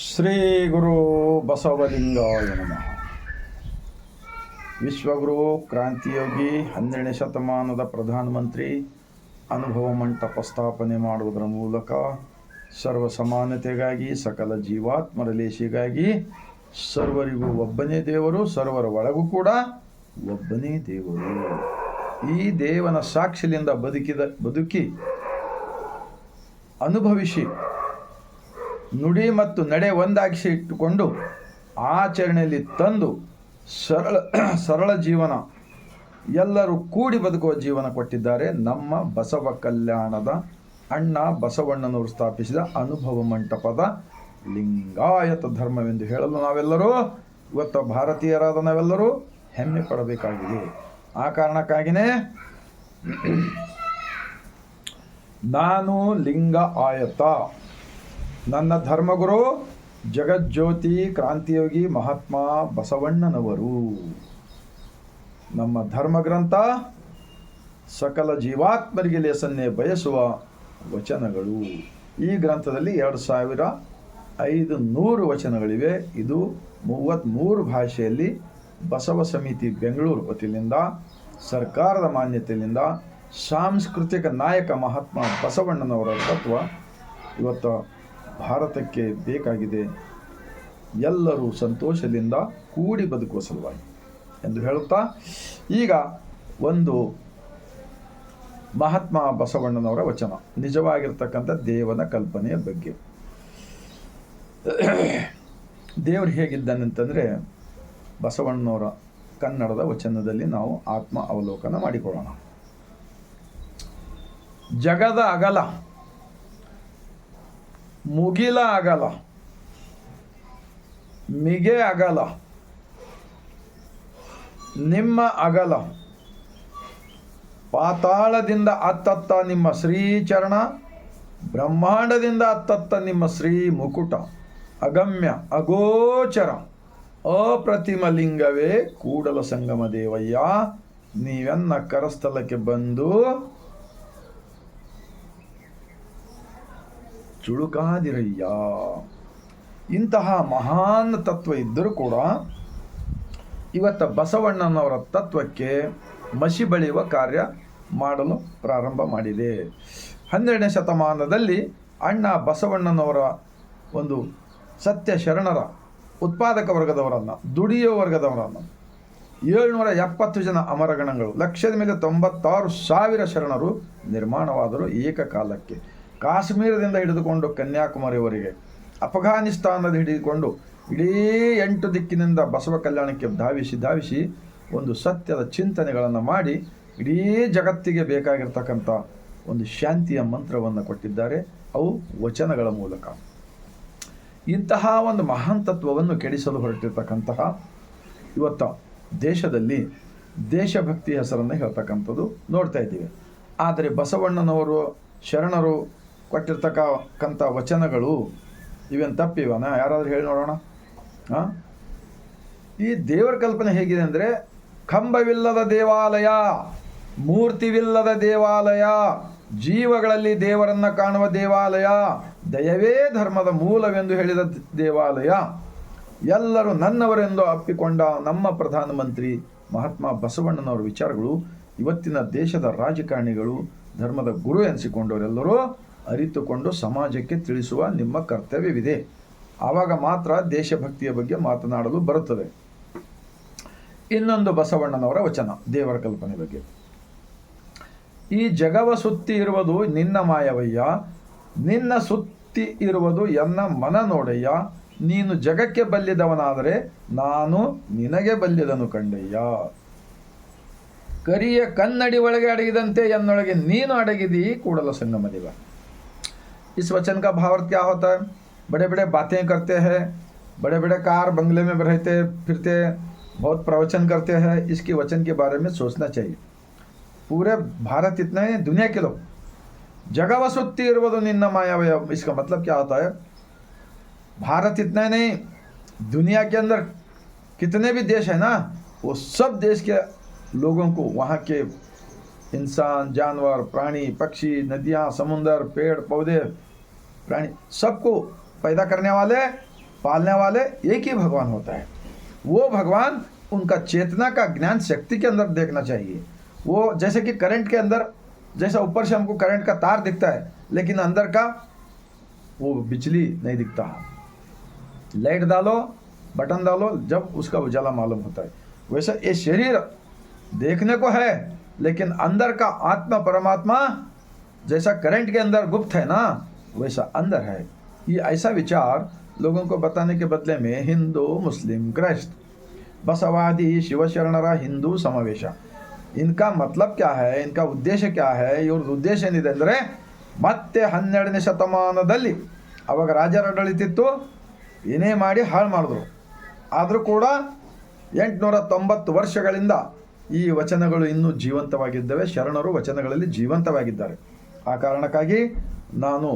ಶ್ರೀ ಗುರು ಬಸವಲಿಂಗಾಯ ನಮಃ. ವಿಶ್ವಗುರು ಕ್ರಾಂತಿಯೋಗಿ 12ನೇ ಶತಮಾನದ ಪ್ರಧಾನಮಂತ್ರಿ ಅನುಭವ ಮಂಟಪ ಸ್ಥಾಪನೆ ಮಾಡುವುದರ ಮೂಲಕ ಸರ್ವ ಸಮಾನತೆಗಾಗಿ, ಸಕಲ ಜೀವಾತ್ಮರ ಲೇಸಿಗಾಗಿ ಸರ್ವರಿಗೂ ಒಬ್ಬನೇ ದೇವರು, ಸರ್ವರ ಒಳಗೂ ಕೂಡ ಒಬ್ಬನೇ ದೇವರು. ಈ ದೇವನ ಸಾಕ್ಷಿಲಿಂದ ಬದುಕಿ ಅನುಭವಿಸಿ ನುಡಿ ಮತ್ತು ನಡೆ ಒಂದಾಗಿಸಿ ಇಟ್ಟುಕೊಂಡು ಆಚರಣೆಯಲ್ಲಿ ತಂದು ಸರಳ ಜೀವನ, ಎಲ್ಲರೂ ಕೂಡಿ ಬದುಕುವ ಜೀವನ ಕೊಟ್ಟಿದ್ದಾರೆ ನಮ್ಮ ಬಸವ ಕಲ್ಯಾಣದ ಅಣ್ಣ ಬಸವಣ್ಣನವರು ಸ್ಥಾಪಿಸಿದ ಅನುಭವ ಮಂಟಪದ ಲಿಂಗಾಯತ ಧರ್ಮವೆಂದು ಹೇಳಲು ನಾವೆಲ್ಲರೂ ಇವತ್ತು ಭಾರತೀಯರಾದ ನಾವೆಲ್ಲರೂ ಹೆಮ್ಮೆ ಪಡಬೇಕಾಗಿದೆ. ಆ ಕಾರಣಕ್ಕಾಗಿಯೇ ನಾನು ಲಿಂಗ ಆಯತ, ನನ್ನ ಧರ್ಮಗುರು ಜಗಜ್ಯೋತಿ ಕ್ರಾಂತಿಯೋಗಿ ಮಹಾತ್ಮ ಬಸವಣ್ಣನವರು. ನಮ್ಮ ಧರ್ಮಗ್ರಂಥ ಸಕಲ ಜೀವಾತ್ಮರಿಗೆ ಲೇಸನ್ನೇ ಬಯಸುವ ವಚನಗಳು. ಈ ಗ್ರಂಥದಲ್ಲಿ 2500 ವಚನಗಳಿವೆ. ಇದು 33 ಭಾಷೆಯಲ್ಲಿ ಬಸವ ಸಮಿತಿ ಬೆಂಗಳೂರು ವತಿಯಿಂದ, ಸರ್ಕಾರದ ಮಾನ್ಯತೆಯಿಂದ, ಸಾಂಸ್ಕೃತಿಕ ನಾಯಕ ಮಹಾತ್ಮ ಬಸವಣ್ಣನವರ ತತ್ವ ಇವತ್ತು ಭಾರತಕ್ಕೆ ಬೇಕಾಗಿದೆ. ಎಲ್ಲರೂ ಸಂತೋಷದಿಂದ ಕೂಡಿ ಬದುಕುವ ಸಲುವಾಗಿ ಎಂದು ಹೇಳುತ್ತಾ, ಈಗ ಒಂದು ಮಹಾತ್ಮ ಬಸವಣ್ಣನವರ ವಚನ, ನಿಜವಾಗಿರ್ತಕ್ಕಂಥ ದೇವನ ಕಲ್ಪನೆಯ ಬಗ್ಗೆ. ದೇವರು ಹೇಗಿದ್ದಾನಂತಂದರೆ, ಬಸವಣ್ಣನವರ ಕನ್ನಡದ ವಚನದಲ್ಲಿ ನಾವು ಆತ್ಮ ಅವಲೋಕನ ಮಾಡಿಕೊಳ್ಳೋಣ. ಜಗದ ಅಗಲ ಮುಗಿಲ ಅಗಲ ಮಿಗೆ ಅಗಲ ನಿಮ್ಮ ಅಗಲ, ಪಾತಾಳದಿಂದ ಅತ್ತತ್ತ ನಿಮ್ಮ ಶ್ರೀಚರಣ, ಬ್ರಹ್ಮಾಂಡದಿಂದ ಅತ್ತತ್ತ ನಿಮ್ಮ ಶ್ರೀ ಮುಕುಟ, ಅಗಮ್ಯ ಅಗೋಚರ ಅಪ್ರತಿಮ ಲಿಂಗವೇ ಕೂಡಲ ಸಂಗಮ ದೇವಯ್ಯ, ನೀವೆನ್ನ ಕರಸ್ಥಲಕ್ಕೆ ಬಂದು ಚುಳುಕಾದಿರಯ್ಯ. ಇಂತಹ ಮಹಾನ್ ತತ್ವ ಇದ್ದರೂ ಕೂಡ ಇವತ್ತು ಬಸವಣ್ಣನವರ ತತ್ವಕ್ಕೆ ಮಸಿ ಬಳಿಯುವ ಕಾರ್ಯ ಮಾಡಲು ಪ್ರಾರಂಭ ಮಾಡಿದೆ. 12ನೇ ಶತಮಾನದಲ್ಲಿ ಅಣ್ಣ ಬಸವಣ್ಣನವರ ಒಂದು ಸತ್ಯ ಶರಣರ ಉತ್ಪಾದಕ ವರ್ಗದವರನ್ನು, ದುಡಿಯುವ ವರ್ಗದವರನ್ನು 770 ಜನ ಅಮರಗಣಗಳು, ಲಕ್ಷದ ಮೇಲೆ 96,000 ಶರಣರು ನಿರ್ಮಾಣವಾದರು ಏಕಕಾಲಕ್ಕೆ. ಕಾಶ್ಮೀರದಿಂದ ಹಿಡಿದುಕೊಂಡು ಕನ್ಯಾಕುಮಾರಿಯವರೆಗೆ, ಅಫಘಾನಿಸ್ತಾನದ ಹಿಡಿದುಕೊಂಡು ಇಡೀ 8 ದಿಕ್ಕಿನಿಂದ ಬಸವ ಕಲ್ಯಾಣಕ್ಕೆ ಧಾವಿಸಿ ಒಂದು ಸತ್ಯದ ಚಿಂತನೆಗಳನ್ನು ಮಾಡಿ ಇಡೀ ಜಗತ್ತಿಗೆ ಬೇಕಾಗಿರ್ತಕ್ಕಂಥ ಒಂದು ಶಾಂತಿಯ ಮಂತ್ರವನ್ನು ಕೊಟ್ಟಿದ್ದಾರೆ. ಅವು ವಚನಗಳ ಮೂಲಕ. ಇಂತಹ ಒಂದು ಮಹಾನ್ ತತ್ವವನ್ನು ಕೆಡಿಸಲು ಹೊರಟಿರ್ತಕ್ಕಂತಹ ಇವತ್ತು ದೇಶದಲ್ಲಿ ದೇಶಭಕ್ತಿ ಹೆಸರನ್ನು ಹೇಳ್ತಕ್ಕಂಥದ್ದು ನೋಡ್ತಾ ಇದ್ದೀವಿ. ಆದರೆ ಬಸವಣ್ಣನವರು ಶರಣರು ಕೊಟ್ಟಿರ್ತಕ್ಕಂಥ ವಚನಗಳು ಇವೇನು ತಪ್ಪಿವನ? ಯಾರಾದರೂ ಹೇಳಿ ನೋಡೋಣ. ಈ ದೇವರ ಕಲ್ಪನೆ ಹೇಗಿದೆ ಅಂದರೆ, ಕಂಬವಿಲ್ಲದ ದೇವಾಲಯ, ಮೂರ್ತಿವಿಲ್ಲದ ದೇವಾಲಯ, ಜೀವಗಳಲ್ಲಿ ದೇವರನ್ನು ಕಾಣುವ ದೇವಾಲಯ, ದಯವೇ ಧರ್ಮದ ಮೂಲವೆಂದು ಹೇಳಿದ ದೇವಾಲಯ, ಎಲ್ಲರೂ ನನ್ನವರೆಂದು ಅಪ್ಪಿಕೊಂಡ ನಮ್ಮ ಪ್ರಧಾನಮಂತ್ರಿ ಮಹಾತ್ಮ ಬಸವಣ್ಣನವರ ವಿಚಾರಗಳು ಇವತ್ತಿನ ದೇಶದ ರಾಜಕಾರಣಿಗಳು, ಧರ್ಮದ ಗುರು ಎನಿಸಿಕೊಂಡವರೆಲ್ಲರೂ ಅರಿತುಕೊಂಡು ಸಮಾಜಕ್ಕೆ ತಿಳಿಸುವ ನಿಮ್ಮ ಕರ್ತವ್ಯವಿದೆ. ಆವಾಗ ಮಾತ್ರ ದೇಶಭಕ್ತಿಯ ಬಗ್ಗೆ ಮಾತನಾಡಲು ಬರುತ್ತದೆ. ಇನ್ನೊಂದು ಬಸವಣ್ಣನವರ ವಚನ ದೇವರ ಕಲ್ಪನೆ ಬಗ್ಗೆ. ಈ ಜಗವ ಸುತ್ತಿ ಇರುವುದು ನಿನ್ನ ಮಾಯವಯ್ಯ, ನಿನ್ನ ಸುತ್ತಿ ಇರುವುದು ಎನ್ನ ಮನ ನೋಡಯ್ಯ, ನೀನು ಜಗಕ್ಕೆ ಬಲ್ಲಿದವನಾದರೆ ನಾನು ನಿನಗೆ ಬಲ್ಲಿದನು ಕಂಡಯ್ಯ. ಕರಿಯ ಕನ್ನಡಿ ಒಳಗೆ ಅಡಗಿದಂತೆ ಎನ್ನೊಳಗೆ ನೀನು अड़गिदी ಕೂಡಲ संगम देव. इस वचन का भावार्थ क्या होता है? बड़े बड़े बातें करते हैं, बड़े बड़े कार बंगले में रहते फिरते, बहुत प्रवचन करते हैं. इसके वचन के बारे में सोचना चाहिए. पूरे भारत इतना ही, दुनिया के लोग जगह सुत्ती इरुವುದು ನಿನ್ನ ಮಾಯವಯ. इसका मतलब क्या होता है? भारत इतना नहीं, दुनिया के अंदर कितने भी देश है ना, वो सब देश के लोगों को, वहाँ के इंसान, जानवर, प्राणी, पक्षी, नदियाँ, समुंदर, पेड़ पौधे, प्राणी, सबको पैदा करने वाले पालने वाले एक ही भगवान होता है। वो भगवान उनका चेतना का ज्ञान शक्ति के अंदर देखना चाहिए। वो जैसे कि करंट के अंदर, जैसा ऊपर से हमको करंट का तार दिखता है लेकिन अंदर का वो बिजली नहीं दिखता। लाइट डालो, बटन डालो, जब उसका उजाला मालूम होता है। वैसे ये शरीर देखने को है लेकिन अंदर का आत्मा परमात्मा जैसा करंट के अंदर गुप्त है ना, वैसा अंदर है। ये ऐसा विचार लोगों को बताने के बदले में हिंदू, मुस्लिम, क्राइस्ट, बसवादी, शिवशरणರ ಹಿಂದೂ ಸಮಾವೇಶ, इनका मतलब क्या है, इनका ಉದ್ದೇಶ क्या है? ಇವ್ರದ್ದು ಉದ್ದೇಶ ಏನಿದೆ ಅಂದರೆ ಮತ್ತೆ 12ನೇ ಶತಮಾನದಲ್ಲಿ ಅವಾಗ ರಾಜರಾಡಳಿತ ಇತ್ತು, ಏನೇ ಮಾಡಿ ಹಾಳು ಮಾಡಿದ್ರು. ಆದರೂ ಕೂಡ 890 ವರ್ಷಗಳಿಂದ ಈ ವಚನಗಳು ಇನ್ನೂ ಜೀವಂತವಾಗಿದ್ದಾವೆ. ಶರಣರು ವಚನಗಳಲ್ಲಿ ಜೀವಂತವಾಗಿದ್ದಾರೆ. ಆ ಕಾರಣಕ್ಕಾಗಿ ನಾನು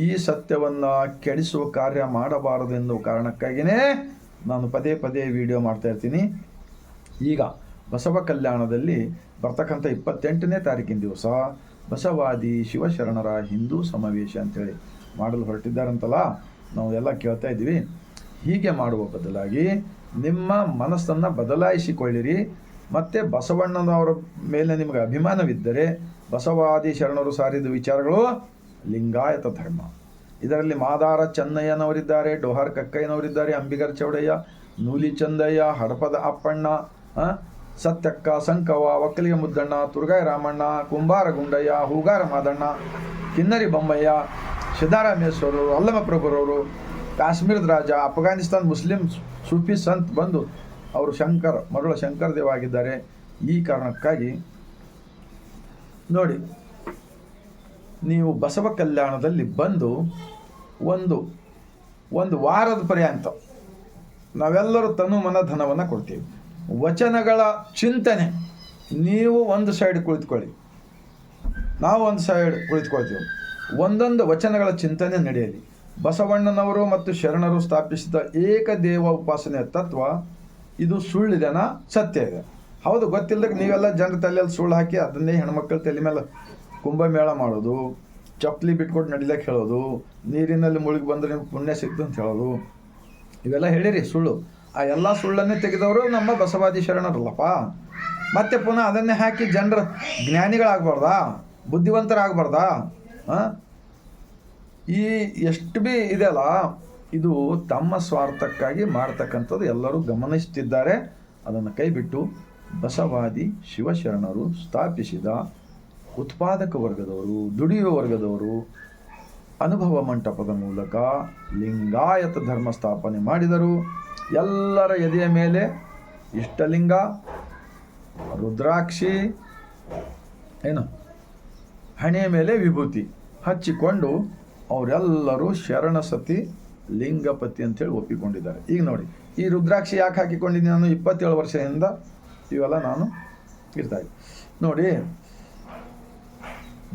ಈ ಸತ್ಯವನ್ನು ಕೆಡಿಸುವ ಕಾರ್ಯ ಮಾಡಬಾರದೆಂದು ಕಾರಣಕ್ಕಾಗಿಯೇ ನಾನು ಪದೇ ಪದೇ ವಿಡಿಯೋ ಮಾಡ್ತಾ ಇರ್ತೀನಿ. ಈಗ ಬಸವ ಕಲ್ಯಾಣದಲ್ಲಿ ಬರ್ತಕ್ಕಂಥ 28ನೇ ತಾರೀಕಿನ ದಿವಸ ಬಸವಾದಿ ಶಿವಶರಣರ ಹಿಂದೂ ಸಮಾವೇಶ ಅಂತೇಳಿ ಮಾಡಲು ಹೊರಟಿದ್ದಾರಂತಲ್ಲ, ನಾವು ಎಲ್ಲ ಕೇಳ್ತಾ ಇದ್ದೀವಿ. ಹೀಗೆ ಮಾಡುವ ಬದಲಾಗಿ ನಿಮ್ಮ ಮನಸ್ಸನ್ನು ಬದಲಾಯಿಸಿಕೊಳ್ಳಿರಿ. ಮತ್ತು ಬಸವಣ್ಣನವರ ಮೇಲೆ ನಿಮಗೆ ಅಭಿಮಾನವಿದ್ದರೆ ಬಸವಾದಿ ಶರಣರು ಸಾರಿದ ವಿಚಾರಗಳು ಲಿಂಗಾಯತ ಧರ್ಮ. ಇದರಲ್ಲಿ ಮಾದಾರ ಚೆನ್ನಯ್ಯನವರಿದ್ದಾರೆ, ಡೋಹಾರ್ ಕಕ್ಕಯ್ಯನವರಿದ್ದಾರೆ, ಅಂಬಿಗರ್ ಚೌಡಯ್ಯ, ನೂಲಿ ಚಂದಯ್ಯ, ಹಡಪದ ಅಪ್ಪಣ್ಣ, ಸತ್ಯಕ್ಕ, ಸಂಕವ, ಒಕ್ಕಲಿಗ ಮುದ್ದಣ್ಣ, ತುರ್ಗಾಯ ರಾಮಣ್ಣ, ಕುಂಬಾರ ಗುಂಡಯ್ಯ, ಹೂಗಾರ ಮಾದಣ್ಣ, ಕಿನ್ನರಿ ಬೊಮ್ಮಯ್ಯ, ಸಿದ್ದರಾಮೇಶ್ವರರು, ಅಲ್ಲಮ ಪ್ರಭುರವರು, ಕಾಶ್ಮೀರದ ರಾಜ, ಅಫ್ಘಾನಿಸ್ತಾನ್ ಮುಸ್ಲಿಂ ಸೂಫಿ ಸಂತ್ ಬಂದು ಅವರು ಶಂಕರ್ ಮರುಳ ಶಂಕರ ದೇವ ಆಗಿದ್ದಾರೆ. ಈ ಕಾರಣಕ್ಕಾಗಿ ನೋಡಿ, ನೀವು ಬಸವ ಕಲ್ಯಾಣದಲ್ಲಿ ಬಂದು ಒಂದು ವಾರದ ಪರ್ಯಂತ ನಾವೆಲ್ಲರೂ ತನು ಮನ ಧನವನ್ನು ಕೊಡ್ತೀವಿ. ವಚನಗಳ ಚಿಂತನೆ ನೀವು ಒಂದು ಸೈಡ್ ಕುಳಿತುಕೊಳ್ಳಿ, ನಾವು ಒಂದು ಸೈಡ್ ಕುಳಿತುಕೊಳ್ತೀವಿ. ಒಂದೊಂದು ವಚನಗಳ ಚಿಂತನೆ ನಡೆಯಲಿ. ಬಸವಣ್ಣನವರು ಮತ್ತು ಶರಣರು ಸ್ಥಾಪಿಸಿದ ಏಕದೇವ ಉಪಾಸನೆಯ ತತ್ವ ಇದು ಸುಳ್ಳಿದೆನಾ, ಸತ್ಯ ಇದೆ? ಹೌದು, ಗೊತ್ತಿಲ್ಲದಕ್ಕೆ ನೀವೆಲ್ಲ ಜನರ ತಲೆಯಲ್ಲಿ ಸುಳ್ಳು ಹಾಕಿ ಅದನ್ನೇ ಹೆಣ್ಮಕ್ಳ ತಲೆ ಮೇಲೆ ಕುಂಭಮೇಳ ಮಾಡೋದು, ಚಪ್ಪಲಿ ಬಿಟ್ಕೊಟ್ಟು ನಡಿಲಕ್ಕೆ ಹೇಳೋದು, ನೀರಿನಲ್ಲಿ ಮುಳುಗಿ ಬಂದರೆ ನಿಮ್ಗೆ ಪುಣ್ಯ ಸಿಕ್ತು ಅಂತ ಹೇಳೋದು, ಇವೆಲ್ಲ ಹೇಳಿರಿ ಸುಳ್ಳು. ಆ ಎಲ್ಲ ಸುಳ್ಳನ್ನೇ ತೆಗೆದವರು ನಮ್ಮ ಬಸವಾದಿ ಶರಣರಲ್ಲಪ್ಪ. ಮತ್ತೆ ಪುನಃ ಅದನ್ನೇ ಹಾಕಿ ಜನರ ಜ್ಞಾನಿಗಳಾಗಬಾರ್ದಾ, ಬುದ್ಧಿವಂತರಾಗಬಾರ್ದಾ? ಈ ಎಷ್ಟು ಭೀ ಇದೆಯಲ್ಲ, ಇದು ತಮ್ಮ ಸ್ವಾರ್ಥಕ್ಕಾಗಿ ಮಾಡ್ತಕ್ಕಂಥದ್ದು ಎಲ್ಲರೂ ಗಮನಿಸ್ತಿದ್ದಾರೆ. ಅದನ್ನು ಕೈಬಿಟ್ಟು ಬಸವಾದಿ ಶಿವಶರಣರು ಸ್ಥಾಪಿಸಿದ ಉತ್ಪಾದಕ ವರ್ಗದವರು, ದುಡಿಯುವ ವರ್ಗದವರು ಅನುಭವ ಮಂಟಪದ ಮೂಲಕ ಲಿಂಗಾಯತ ಧರ್ಮ ಸ್ಥಾಪನೆ ಮಾಡಿದರು. ಎಲ್ಲರ ಎದೆಯ ಮೇಲೆ ಇಷ್ಟಲಿಂಗ, ರುದ್ರಾಕ್ಷಿ, ಹಣೆಯ ಮೇಲೆ ವಿಭೂತಿ ಹಚ್ಚಿಕೊಂಡು ಅವರೆಲ್ಲರೂ ಶರಣ ಸತಿ ಲಿಂಗಪತಿ ಅಂತೇಳಿ ಒಪ್ಪಿಕೊಂಡಿದ್ದಾರೆ. ಈಗ ನೋಡಿ, ಈ ರುದ್ರಾಕ್ಷಿ ಯಾಕೆ ಹಾಕಿಕೊಂಡಿದ್ದೀನಿ ನಾನು? 27 ವರ್ಷದಿಂದ ಇವೆಲ್ಲ ನಾನು ಇರ್ತಾಯಿದ್ದೆ. ನೋಡಿ,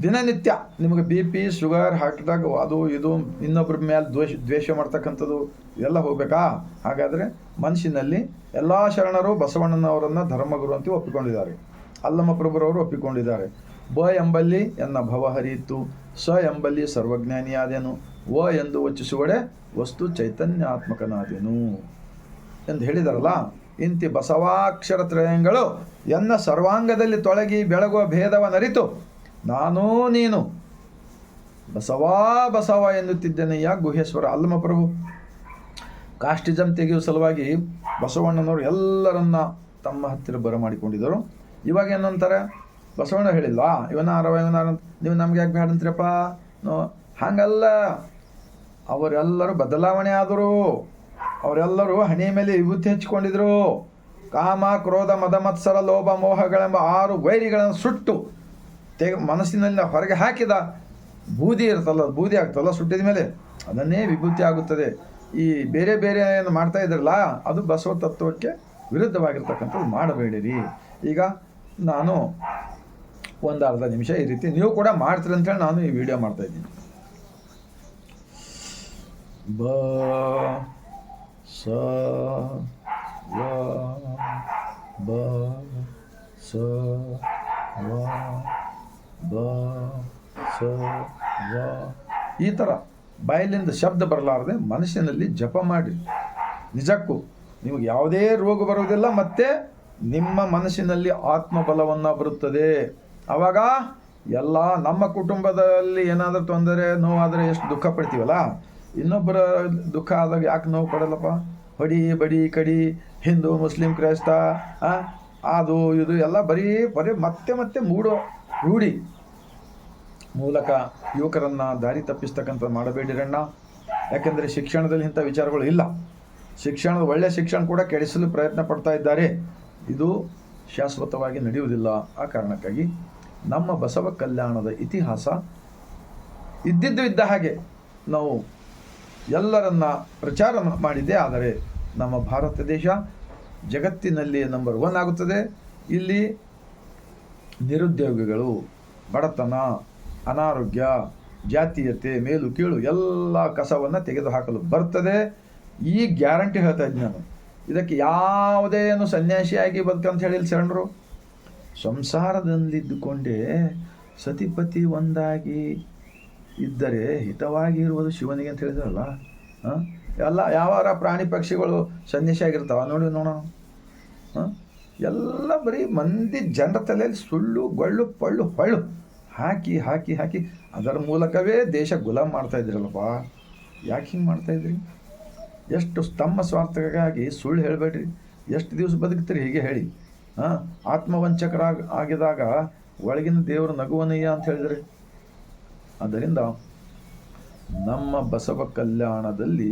ದಿನನಿತ್ಯ ನಿಮಗೆ BP, ಶುಗರ್, ಹಾರ್ಟ್ ಅಟ್ಯಾಕ್, ಅದು ಇದು ಇನ್ನೊಬ್ಬರ ಮೇಲೆ ದ್ವೇಷ ಮಾಡ್ತಕ್ಕಂಥದ್ದು ಎಲ್ಲ ಹೋಗಬೇಕಾ? ಹಾಗಾದರೆ ಮನಸ್ಸಿನಲ್ಲಿ ಎಲ್ಲ ಶರಣರು ಬಸವಣ್ಣನವರನ್ನು ಧರ್ಮಗುರು ಅಂತ ಒಪ್ಪಿಕೊಂಡಿದ್ದಾರೆ. ಅಲ್ಲಮ ಪ್ರಭುರವರು ಒಪ್ಪಿಕೊಂಡಿದ್ದಾರೆ. ಬ ಎಂಬಲ್ಲಿ ಎನ್ನ ಭವ ಹರಿಯಿತು, ಸ ಎಂಬಲ್ಲಿ ಸರ್ವಜ್ಞಾನಿಯಾದೆನು, ವ ಎಂದು ವಚಿಸುವಡೆ ವಸ್ತು ಚೈತನ್ಯಾತ್ಮಕನಾದೆನು ಎಂದು ಹೇಳಿದಾರಲ್ಲ. ಇಂತಿ ಬಸವಾಕ್ಷರ ತ್ರಯಗಳು ಎನ್ನ ಸರ್ವಾಂಗದಲ್ಲಿ ತೊಳಗಿ ಬೆಳಗುವ ಭೇದವನ್ನರಿತು ನಾನೂ ನೀನು ಬಸವ ಎನ್ನುತ್ತಿದ್ದೇನೆಯ್ಯ ಗುಹೇಶ್ವರ. ಅಲ್ಲಮ ಪ್ರಭು ಕಾಸ್ಟಿಸಮ್ ತೆಗೆಯುವ ಸಲುವಾಗಿ ಬಸವಣ್ಣನವರು ಎಲ್ಲರನ್ನ ತಮ್ಮ ಹತ್ತಿರ ಬರಮಾಡಿಕೊಂಡಿದ್ದರು. ಇವಾಗ ಏನಂತಾರೆ, ಬಸವಣ್ಣ ಹೇಳಿಲ್ಲ ಇವನ ನೀವು ನಮ್ಗೆ ಯಾಕೆ ಬೇಡ ಅಂತೀರಪ್ಪ? ಹಾಗಲ್ಲ, ಅವರೆಲ್ಲರೂ ಬದಲಾವಣೆ ಆದರು. ಅವರೆಲ್ಲರೂ ಹಣೆ ಮೇಲೆ ವಿಭೂತಿ ಹಚ್ಚಿಕೊಂಡಿದ್ರು. ಕಾಮ, ಕ್ರೋಧ, ಮದ, ಮತ್ಸರ, ಲೋಭ, ಮೋಹಗಳೆಂಬ 6 ವೈರಿಗಳನ್ನು ಸುಟ್ಟು ಮನಸ್ಸಿನಲ್ಲಿ ಹೊರಗೆ ಹಾಕಿದ ಬೂದಿ ಇರ್ತಲ್ಲ, ಬೂದಿ ಆಗ್ತಲ್ಲ, ಸುಟ್ಟಿದ ಮೇಲೆ ಅದನ್ನೇ ವಿಭೂತಿ ಆಗುತ್ತದೆ. ಈ ಬೇರೆ ಬೇರೆ ಏನು ಮಾಡ್ತಾ ಇದ್ರಲ್ಲ, ಅದು ಬಸವ ತತ್ವಕ್ಕೆ ವಿರುದ್ಧವಾಗಿರ್ತಕ್ಕಂಥದ್ದು ಮಾಡಬೇಡಿರಿ. ಈಗ ನಾನು ಒಂದು ಅರ್ಧ ನಿಮಿಷ ಈ ರೀತಿ ನೀವು ಕೂಡ ಮಾಡ್ತೀರಿ ಅಂತೇಳಿ ನಾನು ಈ ವಿಡಿಯೋ ಮಾಡ್ತಾ ಇದ್ದೀನಿ. ಬ ಸ ವ ಬ ಸ ವ ಬ ಸ ವ ಈ ಥರ ಬಾಯಲ್ಲಿಂದ ಶಬ್ದ ಬರಲಾರದೆ ಮನಸ್ಸಿನಲ್ಲಿ ಜಪ ಮಾಡಿ. ನಿಜಕ್ಕೂ ನಿಮಗೆ ಯಾವುದೇ ರೋಗ ಬರುವುದಿಲ್ಲ, ಮತ್ತು ನಿಮ್ಮ ಮನಸ್ಸಿನಲ್ಲಿ ಆತ್ಮಬಲವನ್ನು ಬರುತ್ತದೆ. ಆವಾಗ ಎಲ್ಲ ನಮ್ಮ ಕುಟುಂಬದಲ್ಲಿ ಏನಾದರೂ ತೊಂದರೆ ನೋವಾದರೆ ಎಷ್ಟು ದುಃಖ ಪಡ್ತೀವಲ್ಲ, ಇನ್ನೊಬ್ಬರ ದುಃಖ ಆದಾಗ ಯಾಕೆ ನೋವು ಪಡಲ್ಲಪ್ಪ? ಹೊಡಿ ಬಡಿ ಕಡಿ, ಹಿಂದೂ ಮುಸ್ಲಿಂ ಕ್ರೈಸ್ತ ಅದು ಇದು ಎಲ್ಲ ಬರೀ ಮತ್ತೆ ಮೂಡೋ ರೂಢಿ ಮೂಲಕ ಯುವಕರನ್ನು ದಾರಿ ತಪ್ಪಿಸ್ತಕ್ಕಂಥ ಮಾಡಬೇಡಿರಣ್ಣ. ಯಾಕೆಂದರೆ ಶಿಕ್ಷಣದಲ್ಲಿ ಇಂಥ ವಿಚಾರಗಳು ಇಲ್ಲ. ಒಳ್ಳೆಯ ಶಿಕ್ಷಣ ಕೂಡ ಕೆಡಿಸಲು ಪ್ರಯತ್ನ ಪಡ್ತಾ ಇದ್ದಾರೆ. ಇದು ಶಾಶ್ವತವಾಗಿ ನಡೆಯುವುದಿಲ್ಲ. ಆ ಕಾರಣಕ್ಕಾಗಿ ನಮ್ಮ ಬಸವ ಕಲ್ಯಾಣದ ಇತಿಹಾಸ ಇದ್ದಿದ್ದು ಇದ್ದ ಹಾಗೆ ನಾವು ಎಲ್ಲರನ್ನ ಪ್ರಚಾರ ಮಾಡಿದ್ದೇ ಆದರೆ ನಮ್ಮ ಭಾರತ ದೇಶ ಜಗತ್ತಿನಲ್ಲಿ ನಂಬರ್ 1 ಆಗುತ್ತದೆ. ಇಲ್ಲಿ ನಿರುದ್ಯೋಗಿಗಳು, ಬಡತನ, ಅನಾರೋಗ್ಯ, ಜಾತೀಯತೆ, ಮೇಲು ಕೀಳು ಎಲ್ಲ ಕಸವನ್ನು ತೆಗೆದುಹಾಕಲು ಬರ್ತದೆ. ಈ ಗ್ಯಾರಂಟಿ ಹೇಳ್ತಾ ಇದ್ದೀನಿ ನಾನು. ಇದಕ್ಕೆ ಯಾವುದೇನು ಸನ್ಯಾಸಿಯಾಗಿ ಬದುಕಂತ ಹೇಳಿಲ್ಲ ಶರಣರು. ಸಂಸಾರದಲ್ಲಿದ್ದುಕೊಂಡೇ ಸತಿಪತಿ ಒಂದಾಗಿ ಇದ್ದರೆ ಹಿತವಾಗಿ ಇರುವುದು ಶಿವನಿಗೆ ಅಂತ ಹೇಳಿದ್ರಲ್ಲ. ಎಲ್ಲ ಯಾವಾರ ಪ್ರಾಣಿ ಪಕ್ಷಿಗಳು ಸನ್ಯಾಸಿಯಾಗಿರ್ತಾವ ನೋಡೋಣ. ಎಲ್ಲ ಬರೀ ಮಂದಿ ಜನರ ತಲೆಯಲ್ಲಿ ಸುಳ್ಳು ಗೊಳ್ಳು ಪಳ್ಳು ಹೊಳ್ಳು ಹಾಕಿ ಹಾಕಿ ಹಾಕಿ ಅದರ ಮೂಲಕವೇ ದೇಶ ಗುಲಾಮ್ ಮಾಡ್ತಾಯಿದ್ರಲ್ಲಪ್ಪ. ಯಾಕೆ ಹಿಂಗೆ ಮಾಡ್ತಾಯಿದ್ರಿ? ಎಷ್ಟು ತಮ್ಮ ಸ್ವಾರ್ಥಕ್ಕಾಗಿ ಸುಳ್ಳು ಹೇಳಬೇಡ್ರಿ. ಎಷ್ಟು ದಿವಸ ಬದುಕ್ತೀರಿ ಹೀಗೆ ಹೇಳಿ? ಆಗಿದಾಗ ಒಳಗಿನ ದೇವರು ನಗುವನಯ್ಯ ಅಂತ ಹೇಳಿದರೆ. ಆದ್ದರಿಂದ ನಮ್ಮ ಬಸವ ಕಲ್ಯಾಣದಲ್ಲಿ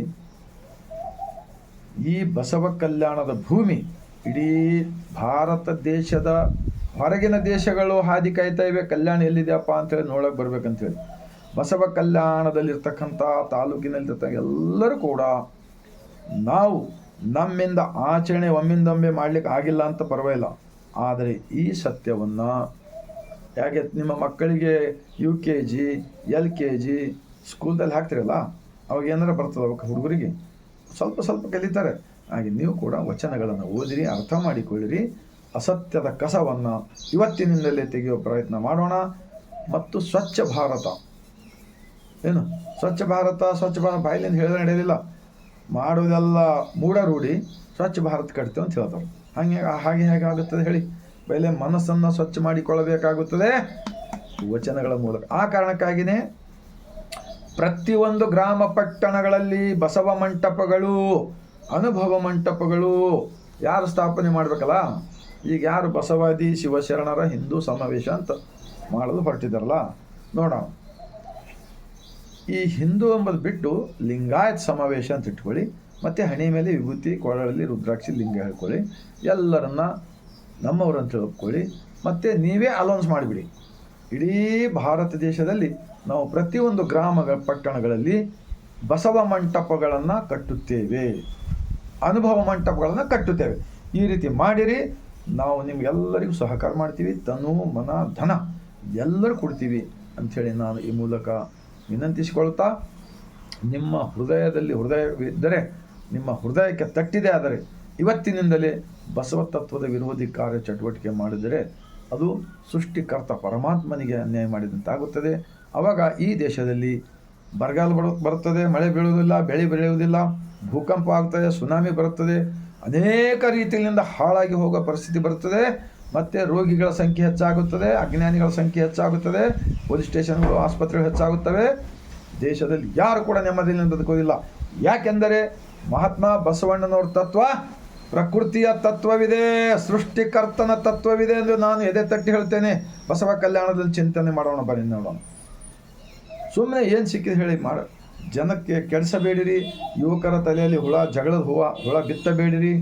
ಈ ಬಸವ ಕಲ್ಯಾಣದ ಭೂಮಿ ಇಡೀ ಭಾರತ ದೇಶದ ಹೊರಗಿನ ದೇಶಗಳು ಹಾದಿ ಕಾಯ್ತಾ ಇವೆ. ಕಲ್ಯಾಣ ಎಲ್ಲಿದೆಯಪ್ಪ ಅಂತೇಳಿ ನೋಡೋಕೆ ಬರ್ಬೇಕಂತೇಳಿ ಬಸವ ಕಲ್ಯಾಣದಲ್ಲಿರ್ತಕ್ಕಂಥ ತಾಲೂಕಿನಲ್ಲಿರ್ತಕ್ಕಂಥ ಎಲ್ಲರೂ ಕೂಡ ನಾವು ನಮ್ಮಿಂದ ಆಚರಣೆ ಒಮ್ಮಿಂದೊಮ್ಮೆ ಮಾಡಲಿಕ್ಕೆ ಆಗಿಲ್ಲ ಅಂತ ಪರವಾಗಿಲ್ಲ. ಆದರೆ ಈ ಸತ್ಯವನ್ನು ಯಾಕೆ ನಿಮ್ಮ ಮಕ್ಕಳಿಗೆ UKG LKG ಸ್ಕೂಲ್ದಲ್ಲಿ ಹಾಕ್ತಿರಲ್ಲ, ಅವಾಗ ಏನಾರ ಬರ್ತದೆ ಅವಾಗ ಹುಡುಗರಿಗೆ ಸ್ವಲ್ಪ ಕಲಿತಾರೆ. ಹಾಗೆ ನೀವು ಕೂಡ ವಚನಗಳನ್ನು ಓದಿರಿ, ಅರ್ಥ ಮಾಡಿಕೊಳ್ಳಿರಿ. ಅಸತ್ಯದ ಕಸವನ್ನು ಇವತ್ತಿನಿಂದಲೇ ತೆಗೆಯುವ ಪ್ರಯತ್ನ ಮಾಡೋಣ. ಮತ್ತು ಸ್ವಚ್ಛ ಭಾರತ ಸ್ವಚ್ಛ ಭಾರತ ಬಾಯಿಲಿಂದ ಹೇಳಿದ್ರೆ ನಡೆಯೋದಿಲ್ಲ. ಮಾಡೋದೆಲ್ಲ ಮೂಢ ರೂಢಿ. ಸ್ವಚ್ಛ ಭಾರತ ಕಟ್ತೇವೆ ಅಂತ ಹೇಳ್ತಾರೆ. ಹಾಗೆ ಹೇಗಾಗುತ್ತದೆ ಹೇಳಿ? ಪೈಲೆ ಮನಸ್ಸನ್ನು ಸ್ವಚ್ಛ ಮಾಡಿಕೊಳ್ಳಬೇಕಾಗುತ್ತದೆ ವಚನಗಳ ಮೂಲಕ. ಆ ಕಾರಣಕ್ಕಾಗಿಯೇ ಪ್ರತಿಯೊಂದು ಗ್ರಾಮ ಪಟ್ಟಣಗಳಲ್ಲಿ ಬಸವ ಮಂಟಪಗಳು, ಅನುಭವ ಮಂಟಪಗಳು ಯಾರು ಸ್ಥಾಪನೆ ಮಾಡಬೇಕಲ್ಲ. ಈಗ ಯಾರು ಬಸವಾದಿ ಶಿವಶರಣರ ಹಿಂದೂ ಸಮಾವೇಶ ಅಂತ ಮಾಡಲು ಹೊರಟಿದ್ದಾರಲ್ಲ, ನೋಡೋಣ. ಈ ಹಿಂದೂ ಎಂಬುದು ಬಿಟ್ಟು ಲಿಂಗಾಯತ್ ಸಮಾವೇಶ ಅಂತ ಇಟ್ಕೊಳ್ಳಿ. ಮತ್ತು ಹಣೆ ಮೇಲೆ ವಿಭೂತಿ, ಕೊಳಲಲ್ಲಿ ರುದ್ರಾಕ್ಷಿ ಲಿಂಗ ಹೇಳ್ಕೊಳ್ಳಿ. ಎಲ್ಲರನ್ನ ನಮ್ಮವರಂತ ತಿಳ್ಕೊಳ್ಳಿ. ಮತ್ತು ನೀವೇ ಅಲೌನ್ಸ್ ಮಾಡಿಬಿಡಿ. ಇಡೀ ಭಾರತ ದೇಶದಲ್ಲಿ ನಾವು ಪ್ರತಿಯೊಂದು ಗ್ರಾಮಗಳ ಪಟ್ಟಣಗಳಲ್ಲಿ ಬಸವ ಮಂಟಪಗಳನ್ನು ಕಟ್ಟುತ್ತೇವೆ, ಅನುಭವ ಮಂಟಪಗಳನ್ನು ಕಟ್ಟುತ್ತೇವೆ. ಈ ರೀತಿ ಮಾಡಿರಿ. ನಾವು ನಿಮಗೆಲ್ಲರಿಗೂ ಸಹಕಾರ ಮಾಡ್ತೀವಿ. ತನು ಮನ ಧನ ಎಲ್ಲರೂ ಕೊಡ್ತೀವಿ ಅಂಥೇಳಿ ನಾನು ಈ ಮೂಲಕ ವಿನಂತಿಸಿಕೊಳ್ತಾ, ನಿಮ್ಮ ಹೃದಯವಿದ್ದರೆ, ನಿಮ್ಮ ಹೃದಯಕ್ಕೆ ತಟ್ಟಿದೆ ಆದರೆ ಇವತ್ತಿನಿಂದಲೇ ಬಸವ ತತ್ವದ ವಿರೋಧಿ ಕಾರ್ಯ ಚಟುವಟಿಕೆ ಮಾಡಿದರೆ ಅದು ಸೃಷ್ಟಿಕರ್ತ ಪರಮಾತ್ಮನಿಗೆ ಅನ್ಯಾಯ ಮಾಡಿದಂತಾಗುತ್ತದೆ. ಆವಾಗ ಈ ದೇಶದಲ್ಲಿ ಬರಗಾಲ ಬರುತ್ತದೆ, ಮಳೆ ಬೀಳುವುದಿಲ್ಲ, ಬೆಳೆ ಬೆಳೆಯುವುದಿಲ್ಲ, ಭೂಕಂಪ ಆಗ್ತದೆ, ಸುನಾಮಿ ಬರುತ್ತದೆ, ಅನೇಕ ರೀತಿಯಿಂದ ಹಾಳಾಗಿ ಹೋಗೋ ಪರಿಸ್ಥಿತಿ ಬರುತ್ತದೆ. ಮತ್ತು ರೋಗಿಗಳ ಸಂಖ್ಯೆ ಹೆಚ್ಚಾಗುತ್ತದೆ, ಅಜ್ಞಾನಿಗಳ ಸಂಖ್ಯೆ ಹೆಚ್ಚಾಗುತ್ತದೆ, ಪೊಲೀಸ್ ಸ್ಟೇಷನ್ಗಳು, ಆಸ್ಪತ್ರೆಗಳು ಹೆಚ್ಚಾಗುತ್ತವೆ. ದೇಶದಲ್ಲಿ ಯಾರು ಕೂಡ ನೆಮ್ಮದಿಯಿಂದ ಬದುಕೋದಿಲ್ಲ. ಯಾಕೆಂದರೆ ಮಹಾತ್ಮ ಬಸವಣ್ಣನವ್ರ ತತ್ವ ಪ್ರಕೃತಿಯ ತತ್ವವಿದೆ, ಸೃಷ್ಟಿಕರ್ತನ ತತ್ವವಿದೆ ಎಂದು ನಾನು ಎದೆ ತಟ್ಟಿ ಹೇಳ್ತೇನೆ. ಬಸವ ಕಲ್ಯಾಣದಲ್ಲಿ ಚಿಂತನೆ ಮಾಡೋಣ, ಬನ್ನಿ ನೋಡೋಣ. ಸುಮ್ಮನೆ ಏನು ಸಿಕ್ಕಿದೆ ಹೇಳಿ ಜನಕ್ಕೆ ಕೆಡಿಸಬೇಡಿರಿ. ಯುವಕರ ತಲೆಯಲ್ಲಿ ಜಗಳದ ಹುಳ ಬಿತ್ತಬೇಡಿರಿ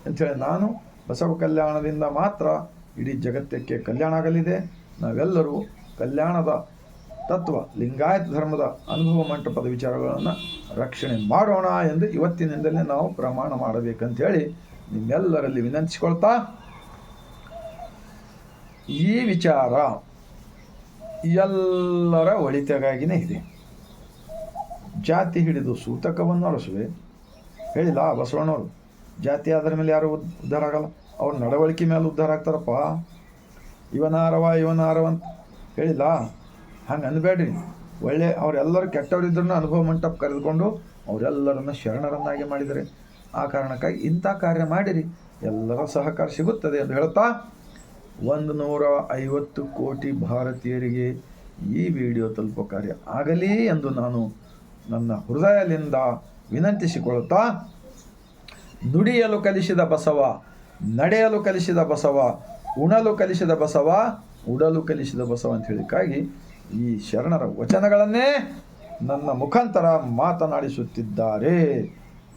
ಅಂಥೇಳಿ ನಾನು ಬಸವ ಕಲ್ಯಾಣದಿಂದ ಮಾತ್ರ ಇಡೀ ಜಗತ್ತಕ್ಕೆ ಕಲ್ಯಾಣ ಆಗಲಿದೆ. ನಾವೆಲ್ಲರೂ ಕಲ್ಯಾಣದ ತತ್ವ, ಲಿಂಗಾಯತ ಧರ್ಮದ ಅನುಭವ ಮಂಟಪದ ವಿಚಾರಗಳನ್ನು ರಕ್ಷಣೆ ಮಾಡೋಣ ಎಂದು ಇವತ್ತಿನಿಂದಲೇ ನಾವು ಪ್ರಮಾಣ ಮಾಡಬೇಕಂತೇಳಿ ನಿಮ್ಮೆಲ್ಲರಲ್ಲಿ ವಿನಂತಿಸಿಕೊಳ್ತಾ, ಈ ವಿಚಾರ ಎಲ್ಲರ ಒಳಿತಿಗಾಗಿಯೇ ಇದೆ. ಜಾತಿ ಹಿಡಿದು ಸೂತಕವನ್ನು ಅರಸುವೆ ಹೇಳಿಲ್ಲ ಬಸವಣ್ಣವರು. ಜಾತಿ ಆದ್ರ ಮೇಲೆ ಯಾರು ಉದ್ಧಾರ ಆಗಲ್ಲ, ಅವ್ರ ನಡವಳಿಕೆ ಮೇಲೆ ಉದ್ಧಾರ ಆಗ್ತಾರಪ್ಪ. ಇವನಾರವ ಅಂತ ಹೇಳಿಲ್ಲ. ಹಂಗೆ ಅನ್ಬೇಡ್ರಿ. ಒಳ್ಳೆ ಅವರೆಲ್ಲರೂ ಕೆಟ್ಟವರಿದ್ರೂ ಅನುಭವ ಮಂಟಪ ಕರೆದುಕೊಂಡು ಅವರೆಲ್ಲರನ್ನ ಶರಣರನ್ನಾಗಿ ಮಾಡಿದರೆ. ಆ ಕಾರಣಕ್ಕಾಗಿ ಇಂಥ ಕಾರ್ಯ ಮಾಡಿರಿ, ಎಲ್ಲರ ಸಹಕಾರ ಸಿಗುತ್ತದೆ ಎಂದು ಹೇಳುತ್ತಾ 150 ಕೋಟಿ ಭಾರತೀಯರಿಗೆ ಈ ವಿಡಿಯೋ ತಲುಪೋ ಕಾರ್ಯ ಆಗಲಿ ಎಂದು ನಾನು ನನ್ನ ಹೃದಯದಿಂದ ವಿನಂತಿಸಿಕೊಳ್ಳುತ್ತಾ, ನುಡಿಯಲು ಕಲಿಸಿದ ಬಸವ, ನಡೆಯಲು ಕಲಿಸಿದ ಬಸವ, ಉಣಲು ಕಲಿಸಿದ ಬಸವ, ಉಡಲು ಕಲಿಸಿದ ಬಸವ ಅಂತ ಹೇಳಿಕ್ಕಾಗಿ ಈ ಶರಣರ ವಚನಗಳನ್ನೇ ನನ್ನ ಮುಖಾಂತರ ಮಾತನಾಡಿಸುತ್ತಿದ್ದಾರೆ.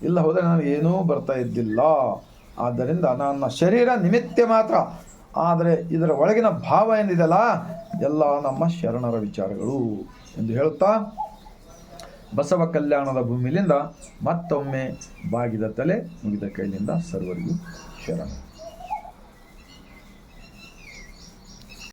ಇಲ್ಲ ಹೋದರೆ ನನಗೇನೂ ಬರ್ತಾ ಇದ್ದಿಲ್ಲ. ಆದ್ದರಿಂದ ನನ್ನ ಶರೀರ ನಿಮಿತ್ತ ಮಾತ್ರ, ಆದರೆ ಇದರ ಒಳಗಿನ ಭಾವ ಏನಿದೆಯಲ್ಲ ಎಲ್ಲ ನಮ್ಮ ಶರಣರ ವಿಚಾರಗಳು ಎಂದು ಹೇಳುತ್ತಾ, ಬಸವ ಕಲ್ಯಾಣದ ಭೂಮಿಲಿಂದ ಮತ್ತೊಮ್ಮೆ ಬಾಗಿದ ತಲೆ ಮುಗಿದ ಕೈಲಿಂದ ಸರ್ವರಿಗೂ ಶರಣ.